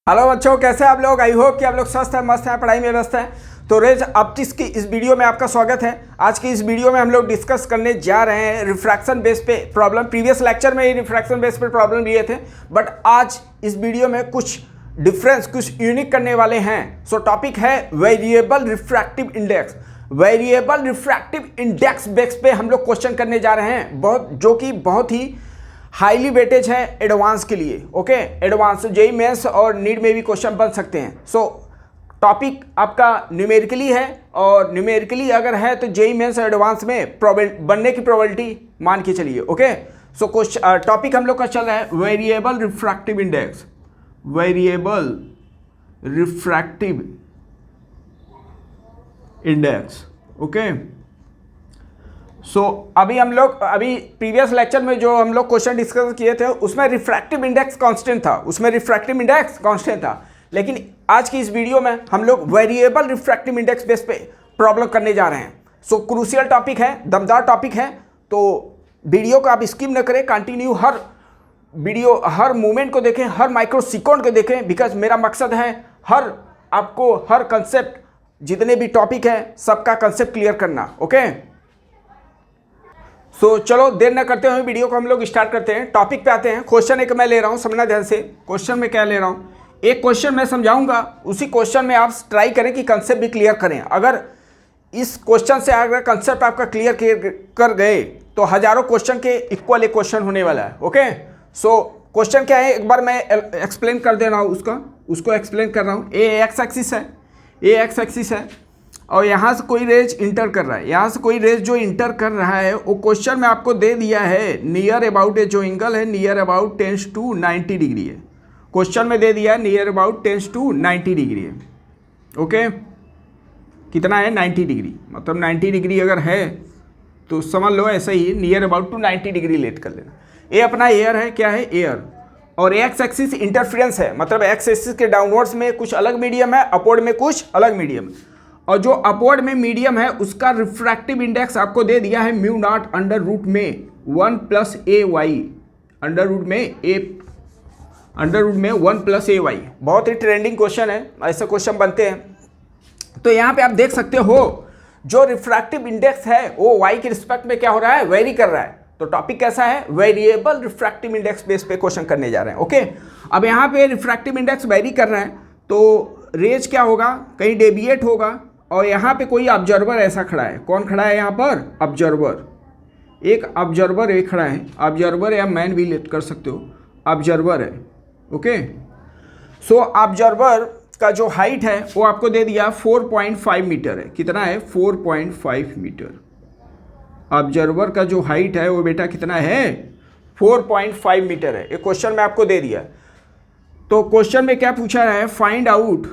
Hello बच्चों, कैसे आप लोग। आई होप कि आप लोग स्वस्थ हैं, मस्त हैं, पढ़ाई में व्यस्त हैं। तो रेज ऑप्टिक्स की इस वीडियो में आपका स्वागत है। आज की इस वीडियो में हम लोग डिस्कस करने जा रहे हैं रिफ्रैक्शन बेस पे प्रॉब्लम। प्रीवियस लेक्चर में ही रिफ्रैक्शन बेस पे प्रॉब्लम लिए थे, बट आज इस वीडियो में कुछ डिफरेंस, कुछ यूनिक करने वाले हैं। सो टॉपिक है variable refractive index. Variable refractive index base पे हम लोग क्वेश्चन करने जा रहे हैं, जो कि बहुत ही हाईली वेटेज है एडवांस के लिए। ओके, एडवांस जेईई मेंस और नीट में भी क्वेश्चन बन सकते हैं। सो टॉपिक आपका न्यूमेरिकली है, और न्यूमेरिकली अगर है तो जेईई मेंस और एडवांस में बनने की प्रोबेबिलिटी मान के चलिए। ओके, सो टॉपिक हम लोग का चल रहा है variable refractive index. Variable refractive index. Okay, अभी प्रीवियस लेक्चर में जो हम लोग क्वेश्चन डिस्कस किए थे उसमें रिफ्रैक्टिव इंडेक्स कांस्टेंट था, लेकिन आज की इस वीडियो में हम लोग वेरिएबल रिफ्रैक्टिव इंडेक्स बेस पे प्रॉब्लम करने जा रहे हैं। सो क्रूशियल टॉपिक है, दमदार टॉपिक है, तो वीडियो को आप स्किप न करें, कंटिन्यू हर वीडियो, हर मूवमेंट को देखें, हर माइक्रो सेकंड को देखें, बिकॉज मेरा मकसद है आपको हर कंसेप्ट, जितने भी टॉपिक है सबका कंसेप्ट क्लियर करना। ओके, सो चलो देर न करते हुए वीडियो को हम लोग स्टार्ट करते हैं। टॉपिक पे आते हैं। क्वेश्चन एक मैं ले रहा हूँ, समझना ध्यान से। क्वेश्चन में क्या ले रहा हूँ, एक क्वेश्चन मैं समझाऊंगा, उसी क्वेश्चन में आप ट्राई करें कि कंसेप्ट भी क्लियर करें। अगर इस क्वेश्चन से अगर कंसेप्ट आपका क्लियर कर गए तो हजारों क्वेश्चन के इक्वल एक क्वेश्चन होने वाला है। ओके, सो क्वेश्चन क्या है एक बार मैं एक्सप्लेन कर दे रहा हूँ, उसको एक्सप्लेन कर रहा हूँ। ए एक्स एक्सिस है और यहाँ से कोई रेज इंटर कर रहा है, यहाँ से कोई रेज जो इंटर कर रहा है वो क्वेश्चन में आपको दे दिया है नियर अबाउट, जो एंगल है near about tends to 90 degree है। क्वेश्चन में दे दिया है near about tends to 90 degree है। ओके, कितना है 90 डिग्री, मतलब 90 डिग्री अगर है तो समझ लो ऐसा ही नियर अबाउट टू 90 डिग्री लेट कर लेना। ये अपना एयर है, क्या है एयर, और एक्स एक्सिस इंटरफेरेंस है, मतलब एक्स एक्सिस के डाउनवर्ड्स में कुछ अलग मीडियम है, अपवर्ड में कुछ अलग मीडियम है, और जो अपवर्ड में मीडियम है उसका रिफ्रैक्टिव इंडेक्स आपको दे दिया है म्यू नॉट अंडर रूट में 1 प्लस ए वाई, अंडर रूट में 1 प्लस ए वाई। बहुत ही ट्रेंडिंग क्वेश्चन है, ऐसे क्वेश्चन बनते हैं। तो यहाँ पे आप देख सकते हो जो रिफ्रैक्टिव इंडेक्स है वो वाई के रिस्पेक्ट में क्या हो रहा है, वेरी कर रहा है। तो टॉपिक कैसा है, वेरिएबल रिफ्रैक्टिव इंडेक्स बेस पे क्वेश्चन करने जा रहे हैं। ओके, अब यहाँ पे रिफ्रैक्टिव इंडेक्स वेरी कर रहा है तो रेज क्या होगा, कहीं डेविएट होगा, और यहाँ पे कोई ऑब्जर्वर ऐसा खड़ा है। कौन खड़ा है यहाँ पर, ऑब्जर्वर, एक ऑब्जर्वर एक खड़ा है। ऑब्जर्वर या मैन भी लेट कर सकते हो, ऑब्जर्वर है। ओके, सो ऑब्जर्वर का जो हाइट है वो आपको दे दिया 4.5 मीटर है। कितना है, 4.5 मीटर। ऑब्जर्वर का जो हाइट है वो बेटा कितना है, 4.5 मीटर है। एक क्वेश्चन में आपको दे दिया। तो क्वेश्चन में क्या पूछा है, फाइंड आउट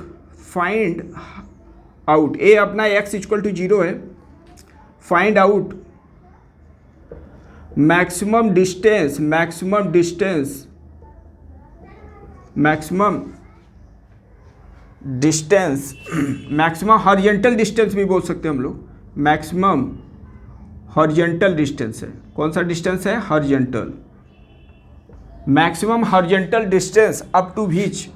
ए अपना x इक्वल टू 0 है। Find out maximum horizontal distance भी बोल सकते हैं हम लोग। मैक्सिमम हॉरिजॉन्टल डिस्टेंस है, कौन सा डिस्टेंस है, horizontal. Maximum horizontal distance up to which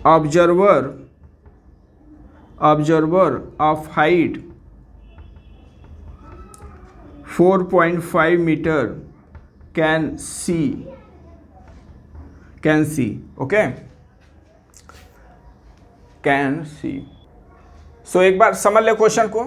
observer of height 4.5 metre can see. Okay, can see. So एक बार समझ ले क्वेश्चन को।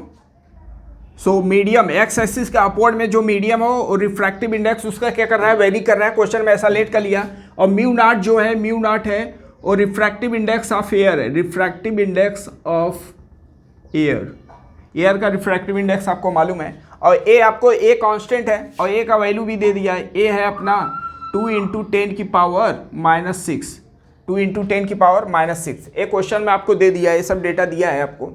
सो मीडियम एक्स एक्सिस के अपवर्ड में जो मीडियम हो और रिफ्रैक्टिव इंडेक्स उसका क्या कर रहा है, वेरी कर रहा है। क्वेश्चन में ऐसा लेट कर लिया, और म्यू नॉट जो है, म्यू नॉट है, और रिफ्रैक्टिव इंडेक्स ऑफ एयर है, रिफ्रैक्टिव इंडेक्स ऑफ एयर का रिफ्रैक्टिव इंडेक्स आपको मालूम है, और ए आपको ए कांस्टेंट है, और ए का वैल्यू भी दे दिया है। ए है अपना 2 × 10⁻⁻⁶, 2 × 10⁻⁻⁶। एक क्वेश्चन में आपको दे दिया है, ये सब डेटा दिया है आपको।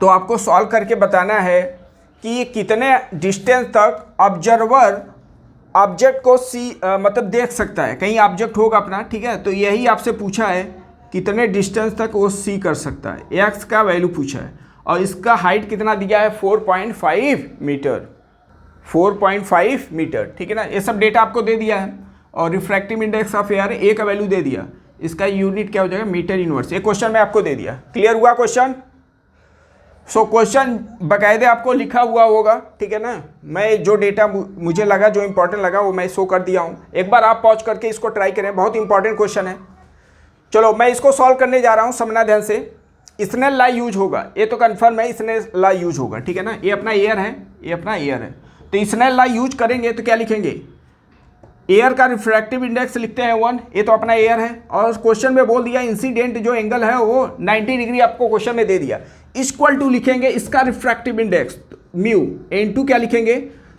तो आपको सॉल्व करके बताना है कि कितने डिस्टेंस तक ऑब्जर्वर ऑब्जेक्ट को मतलब देख सकता है। कहीं ऑब्जेक्ट होगा अपना, ठीक है, तो यही आपसे पूछा है कितने डिस्टेंस तक वो सी कर सकता है। एक्स का वैल्यू पूछा है, और इसका हाइट कितना दिया है, 4.5 मीटर। 4.5 मीटर, ठीक है ना। ये सब डेटा आपको दे दिया है और रिफ्रैक्टिव इंडेक्स ऑफ एयर ए का वैल्यू दे दिया, इसका यूनिट क्या हो जाएगा, मीटर इनवर्स। ये क्वेश्चन में आपको दे दिया। क्लियर हुआ क्वेश्चन? सो क्वेश्चन बाकायदे आपको लिखा हुआ होगा, ठीक है ना। मैं जो डेटा मुझे लगा, जो इंपॉर्टेंट लगा वो मैं शो कर दिया हूँ। एक बार आप पॉज करके इसको ट्राई करें, बहुत इंपॉर्टेंट क्वेश्चन है। चलो मैं इसको सॉल्व करने जा रहा हूँ, समझना ध्यान से। स्नेल लॉ यूज होगा, ये तो कन्फर्म है, स्नेल लॉ यूज होगा, ठीक है ना। ये अपना एयर है, ये अपना एयर है, तो स्नेल लॉ यूज करेंगे तो क्या लिखेंगे, एयर का रिफ्रैक्टिव इंडेक्स लिखते हैं 1, ये तो अपना एयर है। और क्वेश्चन में बोल दिया इंसिडेंट जो एंगल है वो 90 डिग्री आपको क्वेश्चन में दे दिया। इक्वल टू लिखेंगे इसका रिफ्रैक्टिव इंडेक्स म्यू, n2 क्या लिखेंगे,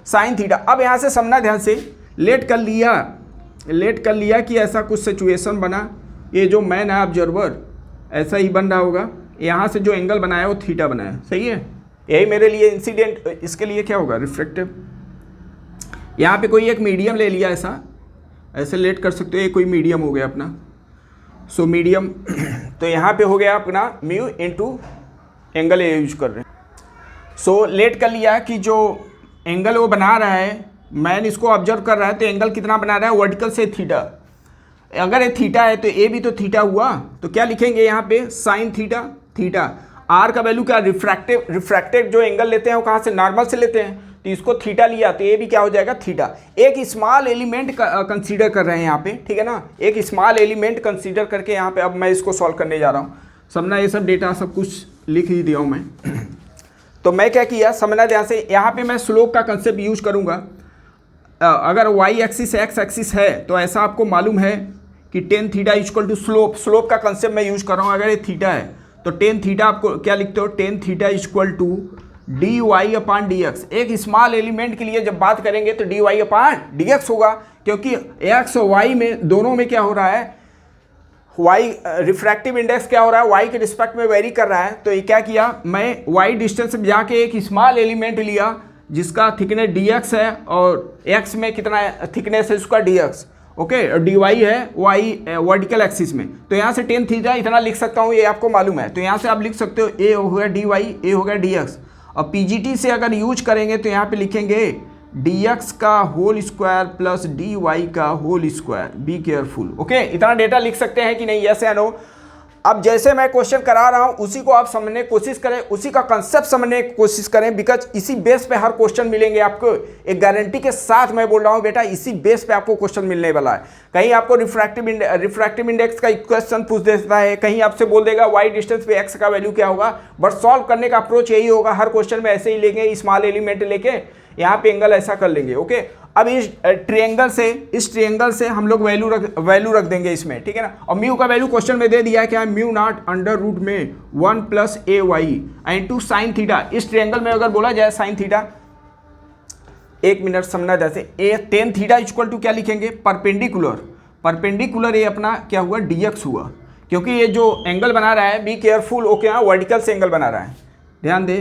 साइन थीटा। अब यहाँ से समझना ध्यान से, लेट कर लिया कि ऐसा कुछ सिचुएशन बना, ये जो मैन है ऑब्जर्वर ऐसा ही बन रहा होगा, यहाँ से जो एंगल बनाया वो थीटा बनाया, सही है। यही मेरे लिए इंसिडेंट, इसके लिए क्या होगा, रिफ्रैक्टिव। यहाँ पे कोई एक मीडियम ले लिया, ऐसे लेट कर सकते हो, ये कोई मीडियम हो गया अपना। सो मीडियम तो यहाँ पे हो गया अपना mu into angle A use कर रहे हैं। सो लेट कर लिया कि जो एंगल वो बना रहा है, मैन इसको ऑब्जर्व कर रहा है, तो एंगल कितना बना रहा है, वर्टिकल से थीटा। अगर ये थीटा है तो ए भी तो थीटा हुआ, तो क्या लिखेंगे यहाँ पे, साइन थीटा। आर का वैल्यू क्या, रिफ्रैक्टिव जो एंगल लेते हैं वो कहाँ से, नॉर्मल से लेते हैं, तो इसको थीटा लिया तो ये भी क्या हो जाएगा, थीटा। एक स्मॉल एलिमेंट कंसीडर कर रहे हैं यहाँ पे, ठीक है ना। एक स्मॉल एलिमेंट कंसीडर करके यहाँ पे अब मैं इसको सॉल्व करने जा रहा हूँ। समझना, ये सब डेटा सब कुछ लिख ही दिया हूँ मैं। तो मैं क्या किया, समझना ध्यान से, यहाँ पे मैं स्लोप का कंसेप्ट यूज करूँगा। अगर वाई एक्सिस एक्स एक्सिस है तो ऐसा आपको मालूम है कि tan theta equal to slope का कंसेप्ट मैं यूज कर रहा हूँ। अगर ये थीटा है तो टेन थीटा आपको क्या लिखते हो, tan theta equal to d y upon d x. एक स्मॉल एलिमेंट के लिए जब बात करेंगे तो d y upon d x होगा, क्योंकि एक्स और वाई में दोनों में क्या हो रहा है, वाई रिफ्रैक्टिव इंडेक्स क्या हो रहा है, वाई के रिस्पेक्ट में वेरी कर रहा है। तो ये क्या किया, मैं वाई डिस्टेंस में जाके एक स्मॉल एलिमेंट लिया जिसका थिकनेस डी एक्स है और एक्स में कितना थिकनेस है उसका d x, okay. D y है वाई वर्टिकल एक्सिस में, तो यहाँ से टेन थीटा इतना लिख सकता हूँ, ये आपको मालूम है। तो यहाँ से आप लिख सकते हो ए हो गया डी वाई, ए हो गया डी एक्स। और पीजीटी से अगर यूज करेंगे तो यहाँ पे लिखेंगे डी एक्स का whole square plus D Y का whole square, be careful, okay. इतना डेटा लिख सकते हैं कि नहीं, यस या नो। अब जैसे मैं क्वेश्चन करा रहा हूं उसी को आप समझने की कोशिश करें, उसी का कंसेप्ट समझने की कोशिश करें, बिकॉज इसी बेस पे हर क्वेश्चन मिलेंगे आपको। एक गारंटी के साथ मैं बोल रहा हूं बेटा, इसी बेस पे आपको क्वेश्चन मिलने वाला है। कहीं आपको रिफ्रैक्टिव इंडेक्स का क्वेश्चन पूछ देता है, कहीं आपसे बोल देगा वाई डिस्टेंस पे एक्स का वैल्यू क्या होगा, बट सॉल्व करने का अप्रोच यही होगा। हर क्वेश्चन में ऐसे ही लेंगे, स्मॉल एलिमेंट लेके यहाँ पे एंगल ऐसा कर लेंगे, ओके। अब इस ट्रिएंगल से हम लोग वैल्यू रख देंगे इसमें, ठीक है ना। और म्यू का वैल्यू क्वेश्चन में दे दिया है क्या, म्यू नॉट अंडर रूट में 1 प्लस ए वाई इंटू साइन थीटा। इस ट्रिएंगल में अगर बोला जाए साइन थीटा, एक मिनट समझना जैसे, ए टेन थीटा इक्वल टू क्या लिखेंगे, परपेंडिकुलर ये अपना क्या हुआ, डी एक्स हुआ, क्योंकि ये जो एंगल बना रहा है, बी केयरफुल, ओके, हाँ वर्टिकल से एंगल बना रहा है। ध्यान दे,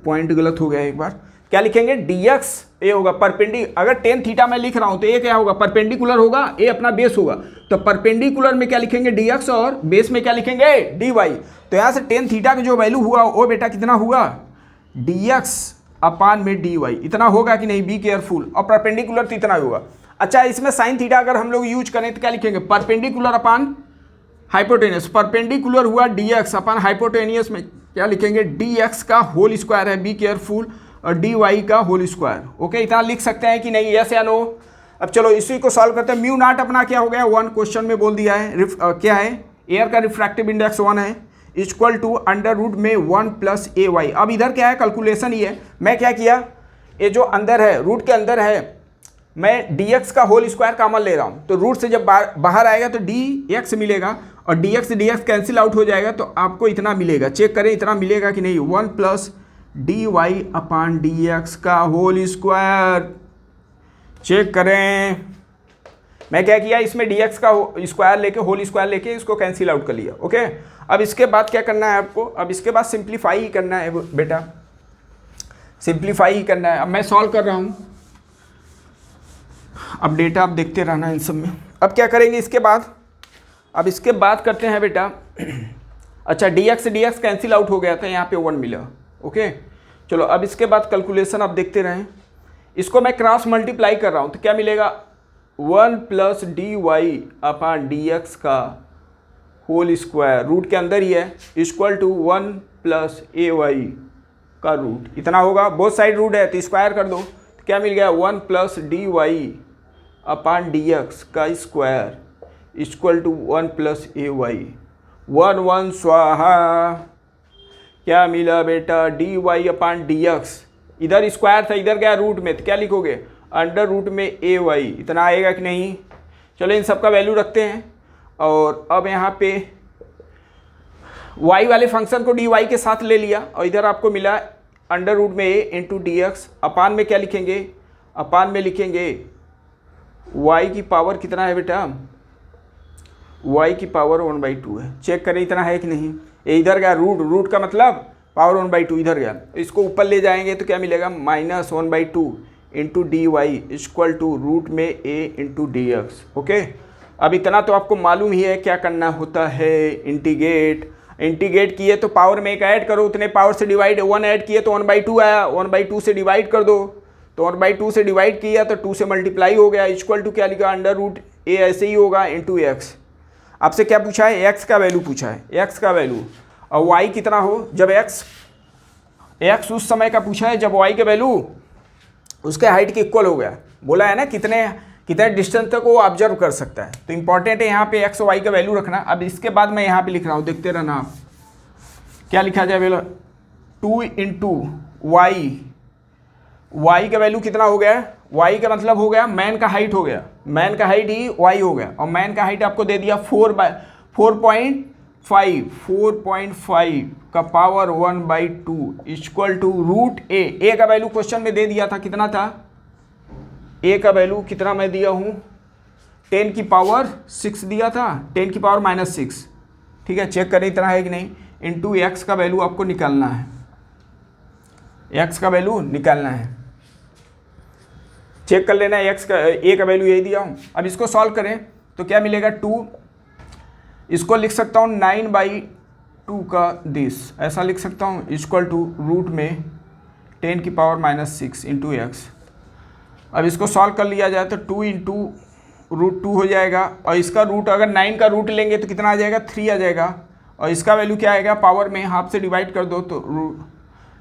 पॉइंट गलत हो गया एक बार, क्या लिखेंगे, डी एक्स ए होगा अगर टेन थीटा मैं लिख रहा हूं तो ये क्या होगा, परपेंडिकुलर होगा, ए अपना बेस होगा। तो परपेंडिकुलर में क्या लिखेंगे, डी एक्स, और बेस में क्या लिखेंगे, डी वाई। तो यहाँ से टेन थीटा का जो वैल्यू हुआ वो बेटा कितना हुआ, डी एक्स अपान में डी वाई, इतना होगा कि नहीं, बी केयरफुल। और परपेंडिकुलर तो इतना होगा। अच्छा, इसमें साइन थीटा अगर हम लोग यूज करें तो क्या लिखेंगे, परपेंडिकुलर अपान हाइपोटेनियस। परपेंडिकुलर हुआ डी एक्स अपान हाइपोटेनियस में क्या लिखेंगे, डी एक्स का होल स्क्वायर है, बी केयरफुल, और डी वाई का होल स्क्वायर, ओके। इतना लिख सकते हैं कि नहीं, यस या नो। अब चलो इसी को सॉल्व करते हैं। म्यू नॉट अपना क्या हो गया, 1 क्वेश्चन में बोल दिया है, क्या है, एयर का रिफ्रैक्टिव इंडेक्स 1 है, इक्वल टू अंडर रूट में 1 प्लस ए वाई। अब इधर क्या है, कैलकुलेशन ही है। मैं क्या किया, ये जो अंदर है, रूट के अंदर है, मैं डी एक्स का होल स्क्वायर कॉमन ले रहा हूँ, तो रूट से जब बाहर आएगा तो डी एक्स मिलेगा, और डी एक्स कैंसिल आउट हो जाएगा, तो आपको इतना मिलेगा। चेक करें इतना मिलेगा कि नहीं, 1 plus D y upon d x का होल स्क्वायर। चेक करें, मैं क्या किया, इसमें डी एक्स का स्क्वायर लेके, होल स्क्वायर लेके इसको कैंसिल आउट कर लिया, ओके। अब इसके बाद क्या करना है आपको, अब इसके बाद सिंप्लीफाई ही करना है बेटा, सिंप्लीफाई ही करना है। अब मैं सॉल्व कर रहा हूँ, अब डेटा आप देखते रहना इन सब में। अब क्या करेंगे इसके बाद, अब इसके बाद करते हैं बेटा, अच्छा डी एक्स कैंसिल आउट हो गया था, यहाँ पे 1 मिला, ओके। चलो अब इसके बाद कैलकुलेशन आप देखते रहें। इसको मैं क्रॉस मल्टीप्लाई कर रहा हूँ तो क्या मिलेगा, 1 plus D Y upon D x का होल स्क्वायर, रूट के अंदर ही है, equal to 1 plus A y का रूट, इतना होगा। बोथ साइड रूट है तो स्क्वायर कर दो, तो क्या मिल गया, 1 plus D Y upon D x का square equal to 1 plus A Y, 1 1 स्वाहा। क्या मिला बेटा, D Y upon D X, इधर स्क्वायर था इधर गया रूट में, तो क्या लिखोगे, अंडर रूट में ए वाई, इतना आएगा कि नहीं। चलो इन सब का वैल्यू रखते हैं, और अब यहाँ पे y वाले फंक्शन को dy के साथ ले लिया, और इधर आपको मिला अंडर रूट में a into d X, upon में क्या लिखेंगे, अपान में लिखेंगे y की पावर कितना है बेटा, y की पावर 1/2 है। चेक करें इतना है कि नहीं, ये इधर गया रूट, रूट का मतलब पावर 1/2 इधर गया, इसको ऊपर ले जाएंगे तो क्या मिलेगा, -1/2 into d y equal to root में a into d x. Okay, अब इतना तो आपको मालूम ही है क्या करना होता है, इंटीग्रेट किए तो पावर में एक ऐड करो, उतने पावर से डिवाइड, 1 ऐड किए तो 1/2 आया, 1/2 से डिवाइड कर दो, तो 1/2 से डिवाइड किया तो 2 से मल्टीप्लाई हो गया, इक्वल टू क्या लिखा, अंडर रूट ए ऐसे ही होगा इंटू एक्स। आपसे क्या पूछा है, एक्स का वैल्यू पूछा है, एक्स का वैल्यू, और वाई कितना हो, जब एक्स उस समय का पूछा है जब वाई का वैल्यू उसके हाइट के इक्वल हो गया, बोला है ना कितने डिस्टेंस तक वो ऑब्जर्व कर सकता है, तो इंपॉर्टेंट है यहाँ पे एक्स और वाई का वैल्यू रखना। अब इसके बाद मैं यहाँ पे लिख रहा हूँ, देखते रहना आप, क्या लिखा जाए बोला, 2 इंटू वाई का वैल्यू कितना हो गया, वाई का मतलब हो गया मैन का हाइट हो गया, मैन का हाइट ही वाई हो गया, और मैन का हाइट आपको दे दिया 4.5 का पावर 1/2 इक्वल टू रूट ए का वैल्यू क्वेश्चन में दे दिया था, कितना था, ए का वैल्यू कितना मैं दिया हूँ, 10 की पावर 6 दिया था, 10 की पावर -6, ठीक है, चेक करें इतना है कि नहीं, इंटू एक्स का वैल्यू आपको निकालना है, एक्स का वैल्यू निकालना है, चेक कर लेना एक्स का, ए का वैल्यू यही दिया हूँ। अब इसको सॉल्व करें तो क्या मिलेगा, 2, इसको लिख सकता हूँ 9/2 का दिस, ऐसा लिख सकता हूँ, इक्वल टू रूट में 10 की पावर -6 इंटू एक्स। अब इसको सॉल्व कर लिया जाए तो 2 इंटू √2 हो जाएगा, और इसका रूट अगर 9 का रूट लेंगे तो कितना आ जाएगा, 3 आ जाएगा, और इसका वैल्यू क्या आएगा, पावर में हाफ से डिवाइड कर दो तो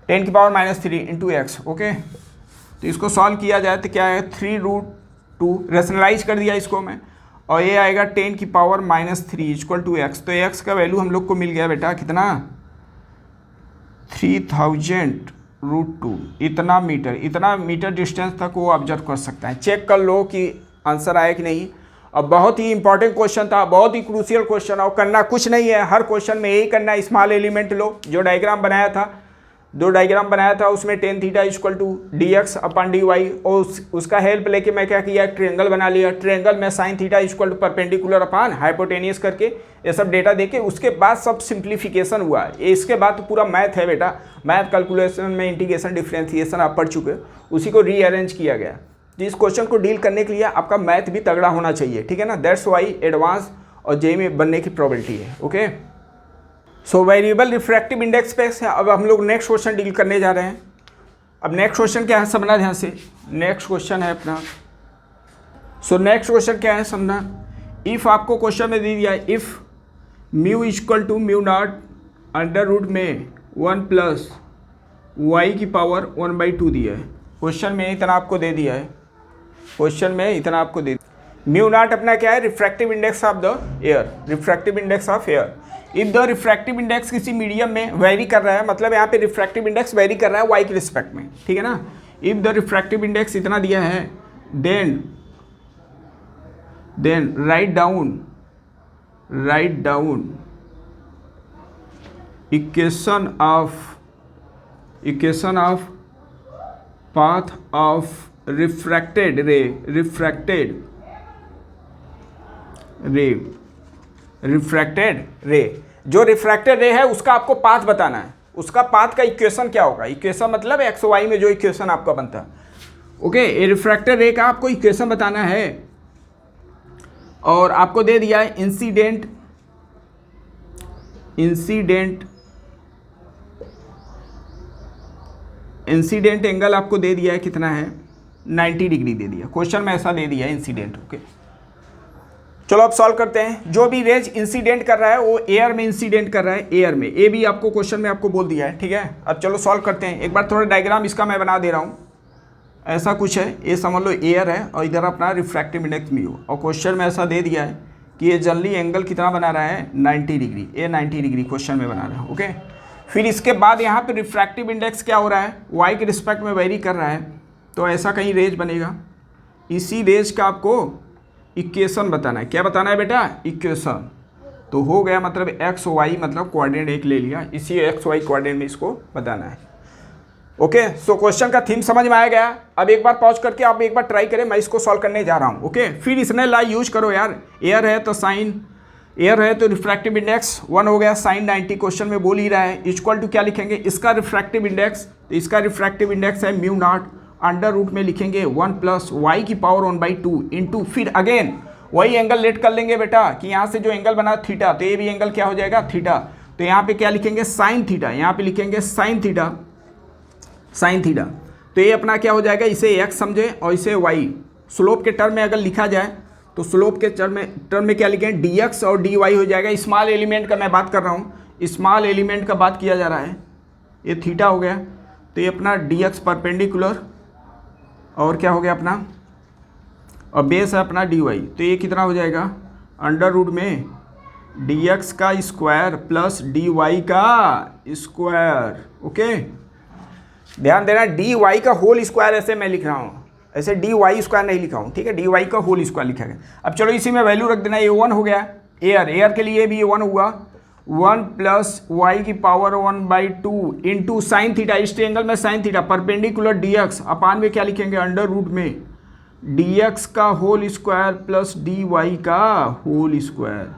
10 की पावर -3 इंटू एक्स। ओके, तो इसको सॉल्व किया जाए तो क्या है, 3√2, रेशनलाइज कर दिया इसको मैं, और ये आएगा 10 की पावर -3 इक्वल टू एक्स। तो एक्स का वैल्यू हम लोग को मिल गया बेटा कितना, 3000√2, इतना मीटर डिस्टेंस तक वो ऑब्जर्व कर सकता है। चेक कर लो कि आंसर आया कि नहीं। अब बहुत ही इंपॉर्टेंट क्वेश्चन था, बहुत ही क्रूशियल क्वेश्चन, और करना कुछ नहीं है, हर क्वेश्चन में यही करना है, स्मॉल एलिमेंट लो, जो डायग्राम बनाया था, 2 डायग्राम बनाया था, उसमें tan theta equal to d x upon d y, और उसका हेल्प लेके मैं क्या किया, ट्रायंगल बना लिया, ट्रायंगल में sin theta equal to perpendicular upon hypotenuse करके ये सब डेटा देके उसके बाद सब सिंप्लीफिकेशन हुआ। इसके बाद तो पूरा मैथ है बेटा, मैथ कैलकुलेशन में इंटीग्रेशन डिफरेंशिएशन आप पढ़ चुके, उसी को रीअरेंज किया गया। तो इस क्वेश्चन को डील करने के लिए आपका मैथ भी तगड़ा होना चाहिए, ठीक है ना, दैट्स वाई एडवांस और जेईई में बनने की प्रोबेबिलिटी है। Okay, so variable refractive index पे अब हम लोग नेक्स्ट क्वेश्चन डील करने जा रहे हैं। अब नेक्स्ट क्वेश्चन क्या है समझना ध्यान से, नेक्स्ट क्वेश्चन है अपना, सो नेक्स्ट क्वेश्चन क्या है समझना, इफ़ आपको क्वेश्चन में दे दिया है, if mu equal to mu naught under root में 1 प्लस वाई की पावर 1/2 दिया है, क्वेश्चन में इतना आपको दे दिया है, क्वेश्चन में इतना आपको दे दिया। म्यू नॉट अपना क्या है, refractive index of the air, refractive index of air. If the refractive index किसी मीडियम में वेरी कर रहा है, मतलब यहाँ पे रिफ्रैक्टिव इंडेक्स वेरी कर रहा है वाई के रिस्पेक्ट में, ठीक है ना, इफ द रिफ्रैक्टिव इंडेक्स इतना दिया है, then write down equation of path of refracted ray, जो रिफ्रैक्टेड रे है उसका आपको पाथ बताना है, उसका पाथ का इक्वेशन क्या होगा, इक्वेशन मतलब एक्स वाई में जो इक्वेशन आपका बनता है। ओके, ये रिफ्रैक्टेड रे का आपको इक्वेशन बताना है, और आपको दे दिया है इंसिडेंट एंगल आपको दे दिया है कितना है 90 डिग्री दे दिया, क्वेश्चन में ऐसा दे दिया इंसिडेंट। ओके चलो अब सॉल्व करते हैं। जो भी रेज इंसिडेंट कर रहा है वो एयर में इंसिडेंट कर रहा है, एयर में। ये भी आपको क्वेश्चन में आपको बोल दिया है, ठीक है। अब चलो सॉल्व करते हैं। एक बार थोड़ा डायग्राम इसका मैं बना दे रहा हूँ। ऐसा कुछ है, ये समझ लो एयर है और इधर अपना रिफ्रैक्टिव इंडेक्स म्यू, और क्वेश्चन में ऐसा दे दिया है कि ये जनरली एंगल कितना बना रहा है 90 डिग्री, ये 90 डिग्री क्वेश्चन में बना रहा है। ओके फिर इसके बाद यहाँ पे रिफ्रैक्टिव इंडेक्स क्या हो रहा है, वाई के रिस्पेक्ट में वेरी कर रहा है, तो ऐसा कहीं रेज बनेगा। इसी रेज का आपको इक्वेशन बताना है। क्या बताना है बेटा, इक्वेशन। तो हो गया मतलब एक्स वाई मतलब कोऑर्डिनेट एक ले लिया, इसी एक्स वाई कोऑर्डिनेट में इसको बताना है। ओके सो क्वेश्चन का थीम समझ में आ गया। अब एक बार पॉज करके आप एक बार ट्राई करें, मैं इसको सॉल्व करने जा रहा हूँ। ओके फिर इसने ला यूज करो यार, एयर है तो साइन, एयर है तो रिफ्रैक्टिव इंडेक्स 1 हो गया, साइन 90 क्वेश्चन में बोल ही रहा है, इक्वल टू क्या लिखेंगे, इसका रिफ्रैक्टिव इंडेक्स, तो इसका रिफ्रैक्टिव इंडेक्स है म्यू नॉट, अंडर रूट में लिखेंगे 1 प्लस वाई की पावर 1/2 इंटू, फिर अगेन वही एंगल लेट कर लेंगे बेटा कि यहाँ से जो एंगल बना थीटा, तो ये भी एंगल क्या हो जाएगा थीटा, तो यहाँ पे क्या लिखेंगे साइन थीटा, यहाँ पे लिखेंगे साइन थीटा, साइन थीटा। तो ये अपना क्या हो जाएगा, इसे एक्स समझे और इसे वाई। स्लोप के टर्म में अगर लिखा जाए तो स्लोप के टर्म में क्या लिखें, डी एक्स और डी वाई हो जाएगा। स्मॉल एलिमेंट का मैं बात कर रहा हूँ, स्मॉल एलिमेंट का बात किया जा रहा है। ये थीटा हो गया, तो ये अपना डी एक्स परपेंडिकुलर और क्या हो गया अपना, और बेस है अपना डी वाई, तो ये कितना हो जाएगा अंडर रूट में डी एक्स का स्क्वायर प्लस डी वाई का स्क्वायर। ओके ध्यान देना, डी वाई का होल स्क्वायर ऐसे मैं लिख रहा हूँ, ऐसे डी वाई स्क्वायर नहीं लिखा हूँ, ठीक है, डी वाई का होल स्क्वायर लिखा गया। अब चलो इसी में वैल्यू रख देना, ये 1 हो गया, एयर के लिए भी ये 1 हुआ, 1 प्लस वाई की पावर 1/2 इंटू साइन थीटा, इस ट्रायंगल में sine theta perpendicular D X, upon में क्या लिखेंगे अंडर रूट में डी एक्स का whole square plus D Y का होल स्क्वायर।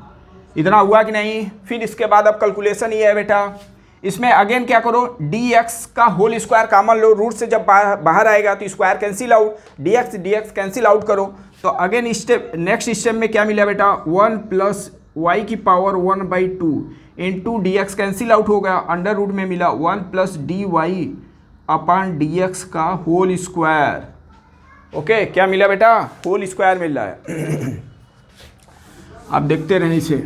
इतना हुआ कि नहीं। फिर इसके बाद अब कैलकुलेशन ये है बेटा, इसमें अगेन क्या करो, डी एक्स का होल स्क्वायर कॉमन लो, रूट से जब बाहर आएगा तो square cancel out, D x cancel out करो, तो अगेन स्टेप नेक्स्ट स्टेप में क्या मिला बेटा 1 प्लस वाई की power 1/2 into d x cancel out हो गया, अंडर रूट में मिला 1 plus D y upon d x का होल स्क्वायर। ओके क्या मिला बेटा, होल स्क्वायर मिल रहा है। आप देखते रहें इसे,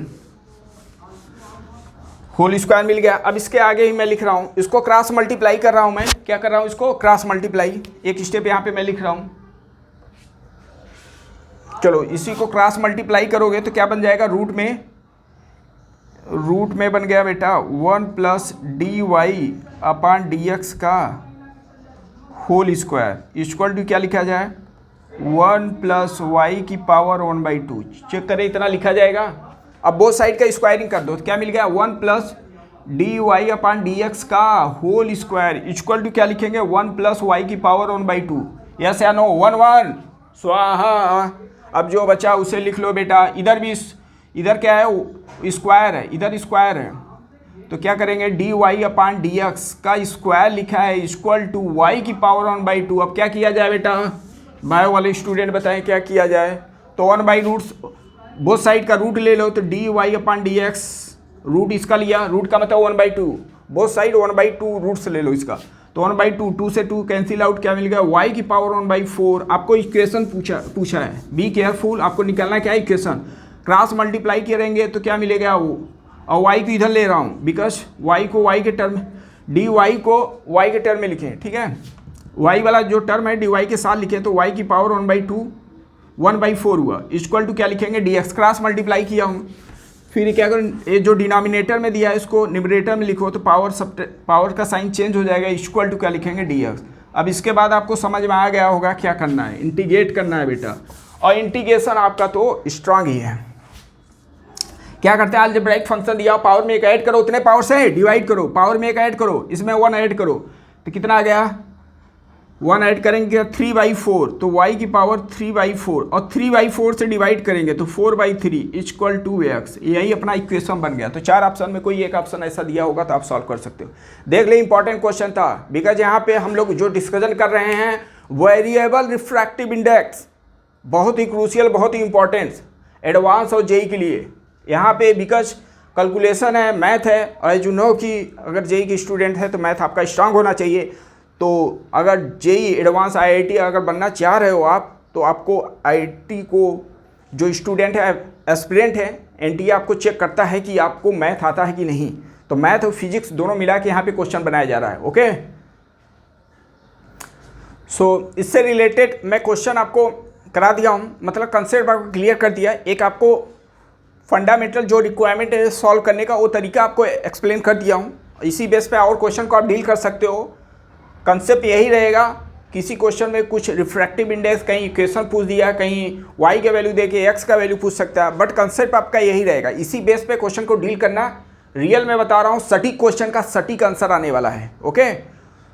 होल स्क्वायर मिल गया। अब इसके आगे ही मैं लिख रहा हूँ, इसको क्रॉस मल्टीप्लाई कर रहा हूँ, मैं क्या कर रहा हूँ, इसको क्रॉस मल्टीप्लाई, एक स्टेप यहाँ पे मैं लिख रहा हूँ। चलो इसी को क्रॉस मल्टीप्लाई करोगे तो क्या बन जाएगा, रूट में बन गया बेटा 1 plus D y upon d x का होल स्क्वायर इक्वल टू क्या लिखा जाए 1 प्लस वाई की पावर 1/2। चेक करें इतना लिखा जाएगा। अब बोथ साइड का स्क्वायरिंग कर दो तो क्या मिल गया 1 plus D y upon d x का होल स्क्वायर इक्वल टू क्या लिखेंगे 1 प्लस वाई की पावर 1/2। यस या नो, 1 स्वाहा। अब जो बचा उसे लिख लो बेटा, इधर भी इधर क्या है स्क्वायर है, इधर स्क्वायर है, तो क्या करेंगे D y upon d x का स्क्वायर लिखा है इक्वल टू वाई की पावर 1/2। अब क्या किया जाए बेटा, बायो वाले स्टूडेंट बताएं क्या किया जाए, तो 1/रूट्स बोथ साइड का रूट ले लो, तो d y upon d x, root इसका लिया, रूट का मतलब 1/2, बोथ साइड 1/2 रूट्स ले लो इसका, तो 1/2, 2 से 2 कैंसिल आउट, क्या मिल गया वाई की पावर 1/4। आपको इक्वेशन पूछा है, बी केयरफुल, आपको निकालना क्या है इक्वेशन, क्रॉस मल्टीप्लाई करेंगे तो क्या मिलेगा वो, और वाई को इधर ले रहा हूँ बिकॉज वाई को वाई के टर्म, डी वाई को वाई के टर्म में लिखें, ठीक है, वाई वाला जो टर्म है डी वाई के साथ लिखें, तो वाई की पावर 1/4 हुआ इक्वल टू क्या लिखेंगे डी एक्स, क्रॉस मल्टीप्लाई किया हूँ। फिर क्या करें, ये जो डिनोमिनेटर में दिया है इसको न्यूमरेटर में लिखो, तो पावर का साइन चेंज हो जाएगा, इक्वल टू क्या लिखेंगे डी एक्स। अब इसके बाद आपको समझ में आ गया होगा क्या करना है, इंटीग्रेट करना है बेटा, और इंटीग्रेशन आपका तो स्ट्रांग ही है। क्या करते हैं, अलजेब्राइक फंक्शन दिया, पावर में एक ऐड करो, उतने पावर से डिवाइड करो, पावर में एक ऐड करो, इसमें 1 ऐड करो, तो कितना आ गया 1 ऐड करेंगे 3/4, तो y की पावर 3/4, और 3/4 से डिवाइड करेंगे तो 4/3 इक्वल टू x। यही अपना इक्वेशन बन गया। तो 4 ऑप्शन में कोई एक ऑप्शन ऐसा दिया होगा तो आप सॉल्व कर सकते हो। देख ले, इंपॉर्टेंट क्वेश्चन था, बिकॉज यहाँ पे हम लोग जो डिस्कशन कर रहे हैं वेरिएबल रिफ्रैक्टिव इंडेक्स, बहुत ही क्रूशियल, बहुत ही इंपॉर्टेंट एडवांस और जेई के लिए यहाँ पे, बिकॉज कैलकुलेशन है, मैथ है, और जो नो कि अगर जेई की स्टूडेंट है तो मैथ आपका स्ट्रांग होना चाहिए। तो अगर जेई एडवांस आईआईटी अगर बनना चाह रहे हो आप, तो आपको आईआईटी को जो स्टूडेंट है, एस्पिरेंट है, एनटीए आपको चेक करता है कि आपको मैथ आता है कि नहीं। तो मैथ और फिजिक्स दोनों मिला के यहाँ पे क्वेश्चन बनाया जा रहा है। ओके, सो इससे रिलेटेड मैं क्वेश्चन आपको करा दिया हूँ, मतलब कंसेप्ट आपको क्लियर कर दिया है। एक आपको फंडामेंटल जो रिक्वायरमेंट है सॉल्व करने का वो तरीका आपको एक्सप्लेन कर दिया हूँ। इसी बेस पे और क्वेश्चन को आप डील कर सकते हो। कंसेप्ट यही रहेगा, किसी क्वेश्चन में कुछ रिफ्रैक्टिव इंडेक्स, कहीं इक्वेशन पूछ दिया, कहीं y का वैल्यू दे के x का वैल्यू पूछ सकता है, बट कंसेप्ट आपका यही रहेगा। इसी बेस पे क्वेश्चन को डील करना, रियल में बता रहा हूँ, सटीक क्वेश्चन का सटीक आंसर आने वाला है। ओके,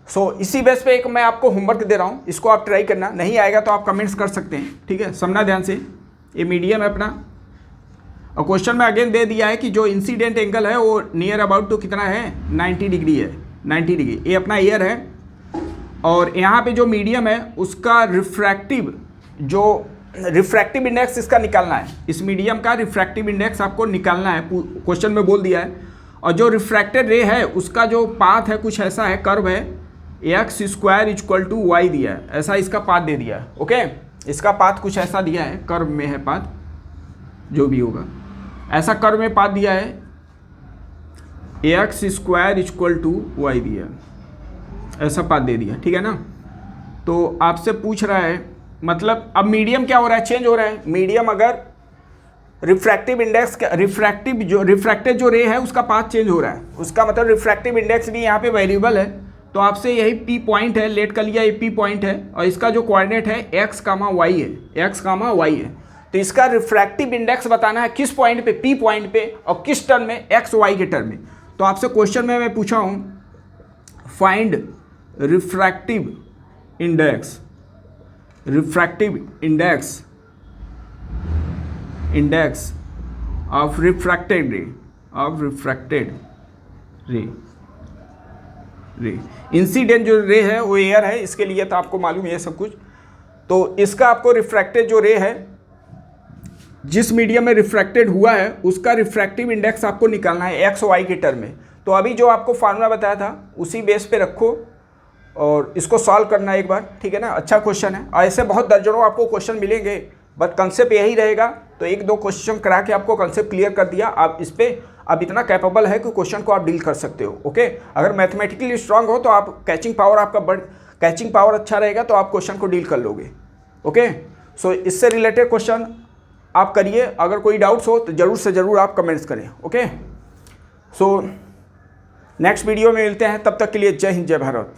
सो इसी बेस पे एक मैं आपको होमवर्क दे रहा हूँ, इसको आप ट्राई करना। नहीं आएगा तो आप कमेंट्स कर सकते हैं, ठीक है। समझना ध्यान से, ये मीडियम है अपना, और क्वेश्चन में अगेन दे दिया है कि जो इंसिडेंट एंगल है वो नियर अबाउट तो कितना है, 90 डिग्री है, 90 डिग्री, ये अपना ईयर है। और यहाँ पे जो मीडियम है उसका रिफ्रैक्टिव इंडेक्स इसका निकालना है। इस मीडियम का रिफ्रैक्टिव इंडेक्स आपको निकालना है, क्वेश्चन में बोल दिया है। और जो रिफ्रैक्टेड रे है उसका जो पाथ है कुछ ऐसा है, कर्व है, x² = y दिया है, ऐसा इसका पाथ दे दिया है। ओके, इसका पाथ कुछ ऐसा दिया है, कर्व में है पाथ, जो भी होगा ऐसा कर्व में पाथ दिया है, x² = y दिया, ऐसा पाथ दे दिया, ठीक है ना। तो आपसे पूछ रहा है, मतलब अब मीडियम क्या हो रहा है, चेंज हो रहा है। मीडियम अगर रिफ्रैक्टिव इंडेक्स, रिफ्रैक्टेड जो रे है उसका पाथ चेंज हो रहा है, उसका मतलब रिफ्रैक्टिव इंडेक्स भी यहाँ पे वेरिएबल है। तो आपसे यही P पॉइंट है, लेट कर लिया, ये P पॉइंट है, और इसका जो कोऑर्डिनेट है x, y है, x, y है। तो इसका रिफ्रैक्टिव इंडेक्स बताना है किस पॉइंट पे, P पॉइंट पे, और किस टर्म में, x, y के टर्म में। तो आपसे क्वेश्चन में मैं पूछा हूँ, find refractive index, index of refracted रे, इंसिडेंट जो रे है वो एयर है, इसके लिए तो आपको मालूम है सब कुछ। तो इसका आपको रिफ्रैक्टेड जो रे है, जिस मीडियम में रिफ्रैक्टेड हुआ है, उसका रिफ्रैक्टिव इंडेक्स आपको निकालना है x, y के टर्म में। तो अभी जो आपको फार्मूला बताया था उसी बेस पे रखो और इसको सॉल्व करना एक बार, ठीक है ना। अच्छा क्वेश्चन है, और ऐसे बहुत दर्जनों आपको क्वेश्चन मिलेंगे, बट कंसेप्ट यही रहेगा। तो एक दो क्वेश्चन करा के आपको कंसेप्ट क्लियर कर दिया, आप इस पर अब इतना कैपेबल है कि क्वेश्चन को आप डील कर सकते हो। ओके, अगर मैथमेटिकली स्ट्रांग हो तो आप कैचिंग पावर आपका कैचिंग पावर अच्छा रहेगा तो आप क्वेश्चन को डील कर लोगे। ओके, सो इससे रिलेटेड क्वेश्चन आप करिए, अगर कोई डाउट्स हो तो ज़रूर से ज़रूर आप कमेंट्स करें। ओके, सो नेक्स्ट वीडियो में मिलते हैं, तब तक के लिए जय हिंद, जय भारत।